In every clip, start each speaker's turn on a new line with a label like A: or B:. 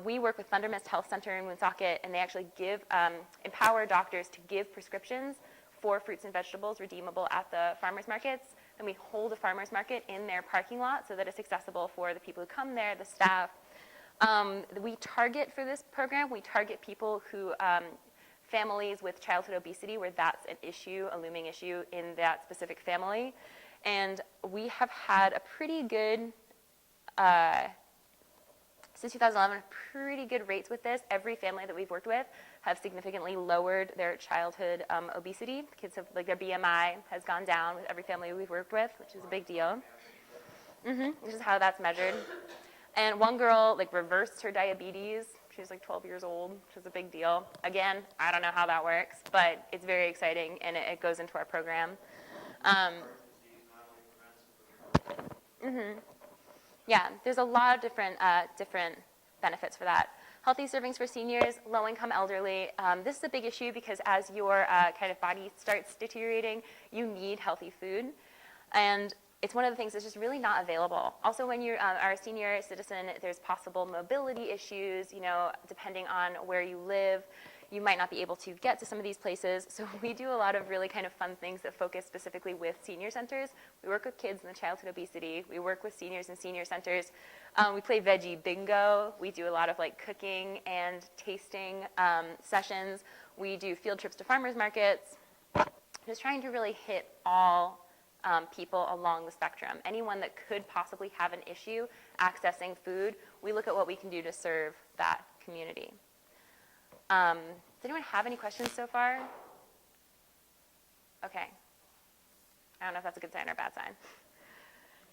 A: we work with Thunder Mist Health Center in Woonsocket, and they actually empower doctors to give prescriptions for fruits and vegetables redeemable at the farmers markets. And we hold a farmers market in their parking lot so that it's accessible for the people who come there, the staff. We target for this program, we target people who, families with childhood obesity where that's an issue, a looming issue in that specific family. And we have had a pretty good, since 2011, pretty good rates with this. Every family that we've worked with have significantly lowered their childhood obesity. Kids have, like, their BMI has gone down with every family we've worked with, which is a big deal. This is how that's measured. And one girl, like, reversed her diabetes. She was like 12 years old, which is a big deal. Again, I don't know how that works, but it's very exciting, and it goes into our program. Yeah, there's a lot of different benefits for that. Healthy servings for seniors, low-income elderly. This is a big issue because as your kind of body starts deteriorating, you need healthy food. And it's one of the things that's just really not available. Also, when you are a senior citizen, there's possible mobility issues, you know, depending on where you live. You might not be able to get to some of these places. So we do a lot of really kind of fun things that focus specifically with senior centers. We work with kids in the childhood obesity. We work with seniors in senior centers. We play veggie bingo. We do a lot of like cooking and tasting sessions. We do field trips to farmers markets. Just trying to really hit all people along the spectrum. Anyone that could possibly have an issue accessing food, we look at what we can do to serve that community. Does anyone have any questions so far? Okay. I don't know if that's a good sign or a bad sign.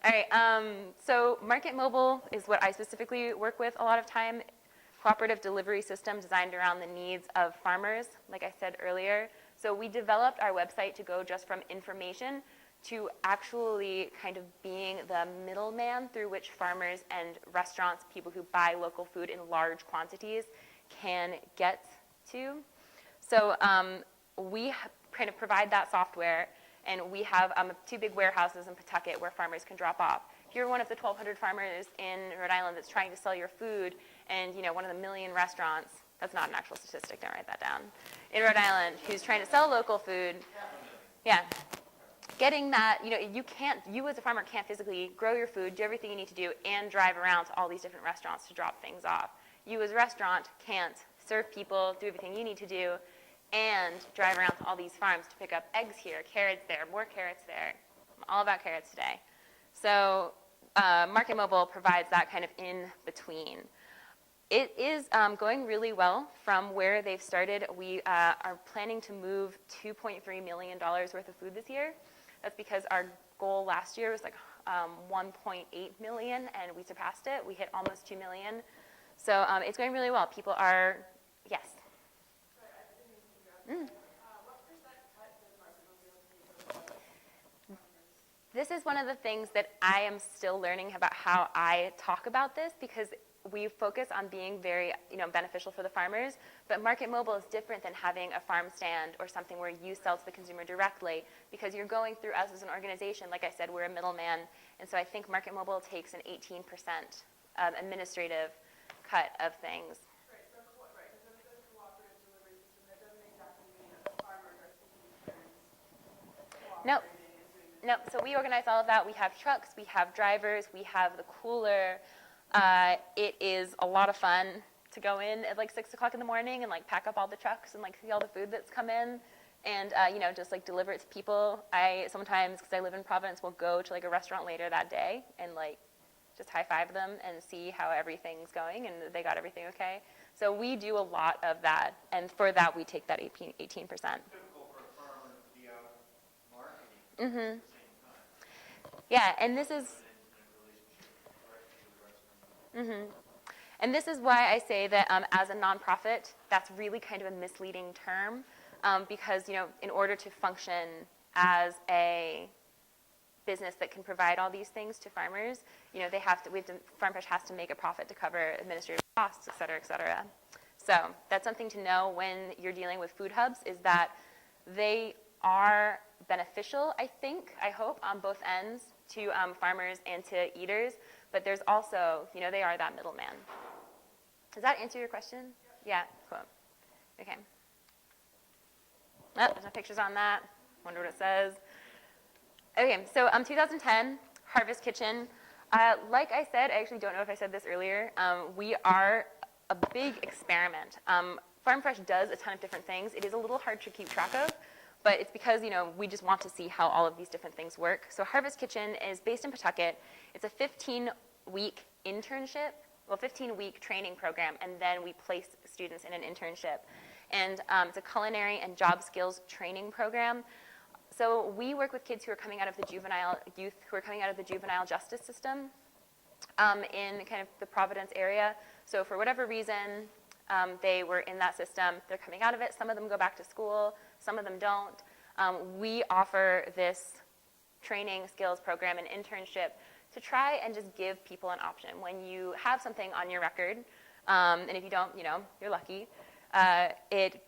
A: All right, so Market Mobile is what I specifically work with a lot of time. Cooperative delivery system designed around the needs of farmers, like I said earlier. So we developed our website to go just from information to actually kind of being the middleman through which farmers and restaurants, people who buy local food in large quantities, can get to. So we kind of provide that software, and we have 2 big warehouses in Pawtucket where farmers can drop off. If you're one of the 1,200 farmers in Rhode Island that's trying to sell your food, and you know, one of the 1 million restaurants, that's not an actual statistic, don't write that down, in Rhode Island, who's trying to sell local food, yeah, getting that, you know, you as a farmer can't physically grow your food, do everything you need to do, and drive around to all these different restaurants to drop things off. You as a restaurant can't serve people, do everything you need to do, and drive around to all these farms to pick up eggs here, carrots there, more carrots there. I'm all about carrots today. So Market Mobile provides that kind of in-between. It is going really well from where they've started. We are planning to move $2.3 million worth of food this year. That's because our goal last year was like 1.8 million, and we surpassed it. We hit almost 2 million. So it's going really well. People are, yes.
B: Sorry, I didn't mean to interrupt. What percent cut does Market Mobile take?
A: This is one of the things that I am still learning about how I talk about this, because we focus on being very, you know, beneficial for the farmers, but Market Mobile is different than having a farm stand or something where you sell to the consumer directly, because you're going through us as an organization. Like I said, we're a middleman, and so I think Market Mobile takes an 18% administrative cut of things.
B: Right, so right, because when it says cooperative delivery system, that doesn't exactly mean that the farmers are taking turns
A: Nope.
B: cooperating and doing this.
A: Nope, so we organize all of that. We have trucks, we have drivers, we have the cooler. It is a lot of fun to go in at like 6 o'clock in the morning and like pack up all the trucks and like see all the food that's come in, and you know, just like deliver it to people. I sometimes, because I live in Providence, will go to like a restaurant later that day and like just high-five them and see how everything's going and they got everything okay. So we do a lot of that, and for that we take that 18%.
C: It's typical for a farmer to be out marketing at the same time.
A: Yeah, and this is and this is why I say that as a nonprofit, that's really kind of a misleading term, because, you know, in order to function as a business that can provide all these things to farmers, you know, Farm Fresh has to make a profit to cover administrative costs, et cetera, et cetera. So that's something to know when you're dealing with food hubs, is that they are beneficial, I hope, on both ends to farmers and to eaters, but there's also, you know, they are that middleman. Does that answer your question? Yeah, cool. Okay. Oh, there's no pictures on that. Wonder what it says. Okay, so 2010, Harvest Kitchen. Like I said, I actually don't know if I said this earlier, we are a big experiment. Farm Fresh does a ton of different things. It is a little hard to keep track of, but it's because, we just want to see how all of these different things work. So Harvest Kitchen is based in Pawtucket. It's a 15-week internship, 15-week training program, and then we place students in an internship. And it's a culinary and job skills training program. So we work with kids who are coming out of the youth who are coming out of the juvenile justice system in kind of the Providence area. So for whatever reason, they were in that system. They're coming out of it. Some of them go back to school. Some of them don't. We offer this training skills program, an internship, to try and just give people an option. When you have something on your record, and if you don't, you're lucky, it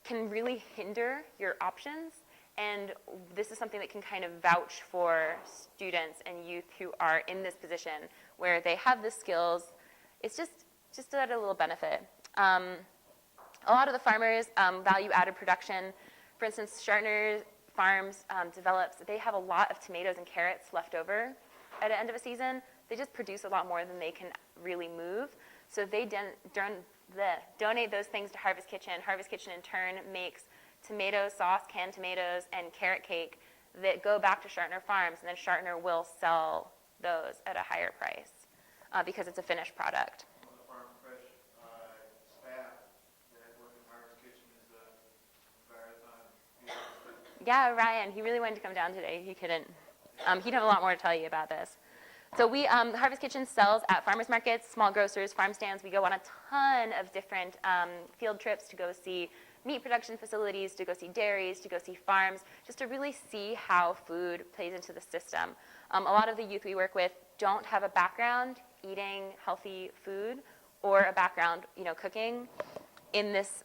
A: can really hinder your options. And this is something that can kind of vouch for students and youth who are in this position where they have the skills. It's just at a little benefit. A lot of the farmers, value-added production. For instance, Shartner Farms develops, they have a lot of tomatoes and carrots left over at the end of a season. They just produce a lot more than they can really move. So they donate those things to Harvest Kitchen. Harvest Kitchen, in turn, makes tomato sauce, canned tomatoes, and carrot cake that go back to Shartner Farms, and then Shartner will sell those at a higher price because it's a finished product.
C: One of the Farm Fresh staff that work in Harvest Kitchen is Envirothon.
A: Yeah, Ryan, he really wanted to come down today. He couldn't. He'd have a lot more to tell you about this. So we, Harvest Kitchen sells at farmers markets, small grocers, farm stands. We go on a ton of different field trips to go see meat production facilities, to go see dairies, to go see farms, just to really see how food plays into the system. A lot of the youth we work with don't have a background eating healthy food or a background, cooking in this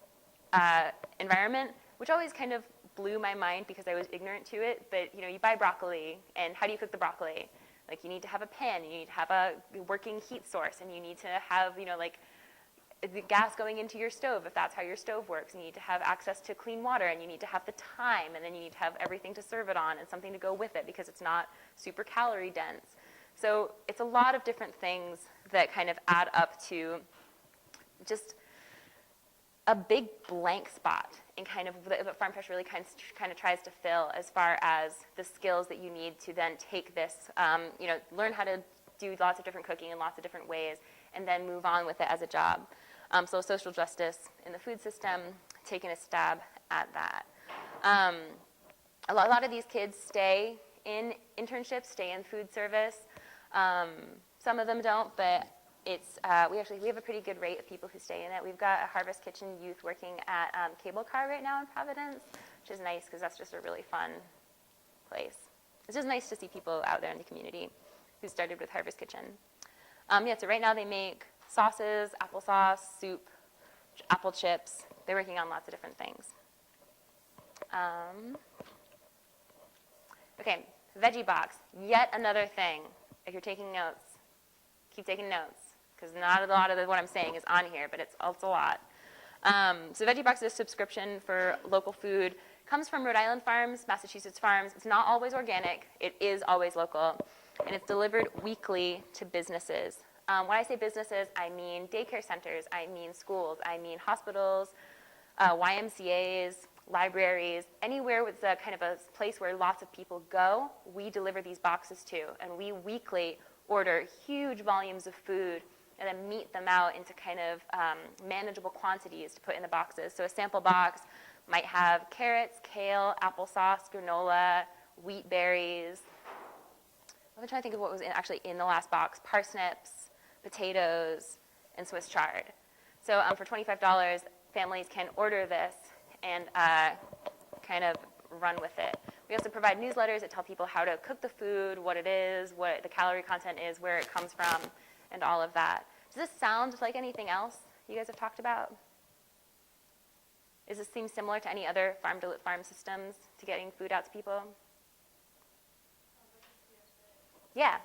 A: environment, which always kind of blew my mind because I was ignorant to it. But, you buy broccoli, and how do you cook the broccoli? Like, you need to have a pan, you need to have a working heat source, and you need to have, the gas going into your stove, if that's how your stove works. You need to have access to clean water, and you need to have the time, and then you need to have everything to serve it on and something to go with it because it's not super calorie dense. So it's a lot of different things that kind of add up to just a big blank spot in kind of what Farm Fresh really kind of tries to fill as far as the skills that you need to then take this, learn how to do lots of different cooking in lots of different ways, and then move on with it as a job. So social justice in the food system, taking a stab at that. A lot of these kids stay in internships, stay in food service. Some of them don't, but we have a pretty good rate of people who stay in it. We've got a Harvest Kitchen youth working at Cable Car right now in Providence, which is nice because that's just a really fun place. It's just nice to see people out there in the community who started with Harvest Kitchen. So right now they make sauces, applesauce, soup, apple chips. They're working on lots of different things. Okay, veggie box, yet another thing. If you're taking notes, keep taking notes, because not a lot of what I'm saying is on here, but it's a lot. So veggie box is a subscription for local food. Comes from Rhode Island farms, Massachusetts farms. It's not always organic. It is always local. And it's delivered weekly to businesses. When I say businesses, I mean daycare centers, I mean schools, I mean hospitals, YMCAs, libraries, anywhere with a kind of a place where lots of people go, we deliver these boxes to. And we weekly order huge volumes of food and then meet them out into kind of manageable quantities to put in the boxes. So a sample box might have carrots, kale, applesauce, granola, wheat berries. I'm trying to think of what was actually in the last box. Parsnips, potatoes, and Swiss chard. So for $25, families can order this and kind of run with it. We also provide newsletters that tell people how to cook the food, what it is, what the calorie content is, where it comes from, and all of that. Does this sound like anything else you guys have talked about? Does this seem similar to any other farm systems to getting food out to people? Yeah,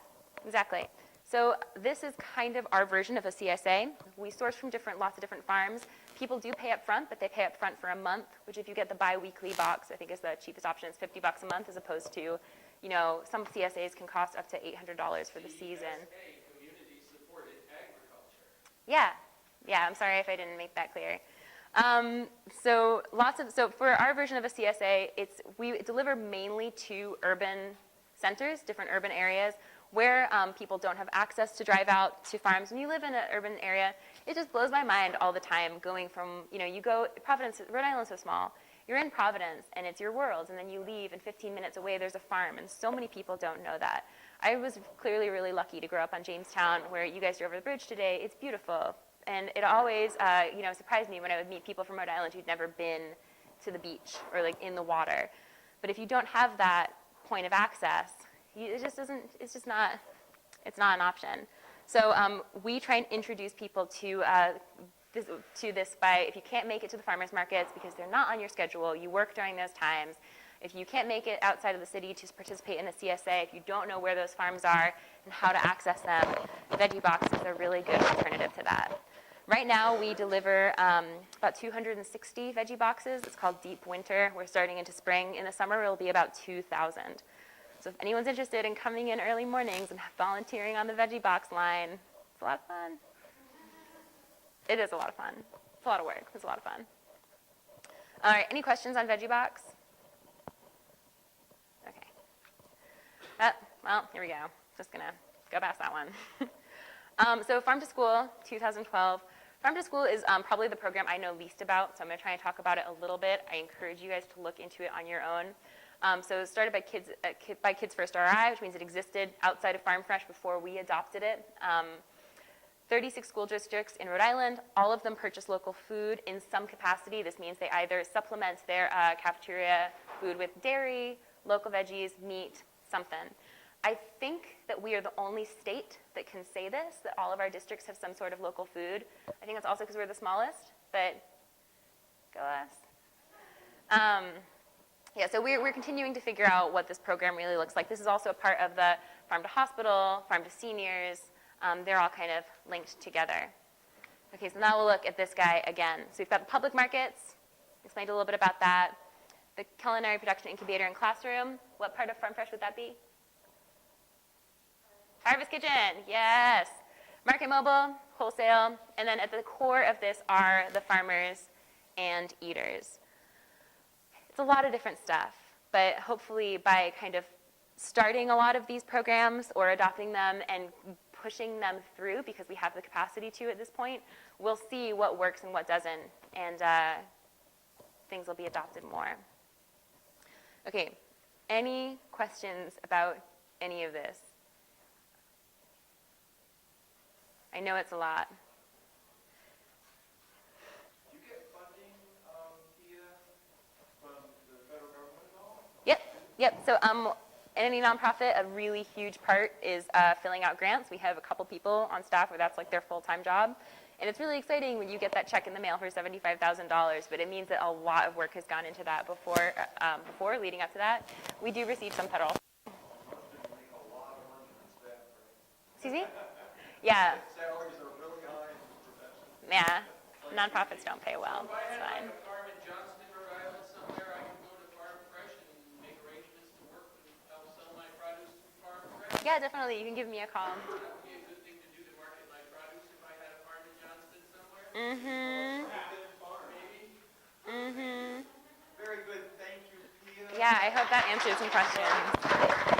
A: exactly. So this is kind of our version of a CSA. We source from lots of different farms. People do pay up front, but they pay up front for a month, which if you get the bi-weekly box, I think is the cheapest option. It's $50 a month as opposed to, some CSAs can cost up to $800 for the season.
D: CSA, community supported agriculture.
A: Yeah, I'm sorry if I didn't make that clear. So for our version of a CSA, we deliver mainly to urban centers, different urban areas, where people don't have access to drive out to farms. When you live in an urban area, it just blows my mind all the time going from, you go, Providence, Rhode Island's so small. You're in Providence, and it's your world, and then you leave, and 15 minutes away, there's a farm, and so many people don't know that. I was clearly really lucky to grow up on Jamestown, where you guys drove over the bridge today. It's beautiful, and it always, surprised me when I would meet people from Rhode Island who'd never been to the beach or, like, in the water. But if you don't have that point of access, it's not an option. So we try and introduce people to this by, if you can't make it to the farmers markets because they're not on your schedule, you work during those times. If you can't make it outside of the city to participate in a CSA, if you don't know where those farms are and how to access them, veggie boxes are a really good alternative to that. Right now, we deliver about 260 veggie boxes. It's called Deep Winter. We're starting into spring. In the summer, it'll be about 2,000. So if anyone's interested in coming in early mornings and volunteering on the veggie box line, it's a lot of fun. It is a lot of fun. It's a lot of work. It's a lot of fun. All right, any questions on veggie box? Okay. Well, here we go. Just going to go past that one. So Farm to School, 2012. Farm to School is probably the program I know least about, so I'm going to try and talk about it a little bit. I encourage you guys to look into it on your own. So it was started by Kids First RI, which means it existed outside of Farm Fresh before we adopted it. 36 school districts in Rhode Island, all of them purchase local food in some capacity. This means they either supplement their cafeteria food with dairy, local veggies, meat, something. I think that we are the only state that can say this, that all of our districts have some sort of local food. I think that's also because we're the smallest, but go us. Yeah, so we're continuing to figure out what this program really looks like. This is also a part of the Farm to Hospital, Farm to Seniors. They're all kind of linked together. Okay, so now we'll look at this guy again. So we've got the public markets. Explained a little bit about that. The culinary production incubator and classroom. What part of Farm Fresh would that be? Harvest Kitchen, yes. Market Mobile, wholesale. And then at the core of this are the farmers and eaters. It's a lot of different stuff, but hopefully by kind of starting a lot of these programs or adopting them and pushing them through, because we have the capacity to at this point, we'll see what works and what doesn't, and things will be adopted more. Okay, any questions about any of this? I know it's a lot.
C: Do you get funding from the federal government at all?
A: Yep. So any nonprofit, a really huge part is filling out grants. We have a couple people on staff where that's like their full-time job. And it's really exciting when you get that check in the mail for $75,000, but it means that a lot of work has gone into that before leading up to that. We do receive some federal. Excuse me? Yeah.
C: Salaries are really high in this profession.
A: Yeah. Nonprofits don't pay well.
D: If I
A: It's
D: had
A: fine.
D: like a farm in Johnston, Rhode Island somewhere, I can go to Farm Fresh and make arrangements to work and help sell my produce to Farm Fresh.
A: Yeah, definitely. You can give me a call.
D: That would be a good thing to do to market my produce if I had a farm in Johnston somewhere.
A: Mm-hmm.
D: Maybe.
A: Mm-hmm.
C: Very good, thank you, Pia.
A: Yeah, I hope that answered some questions.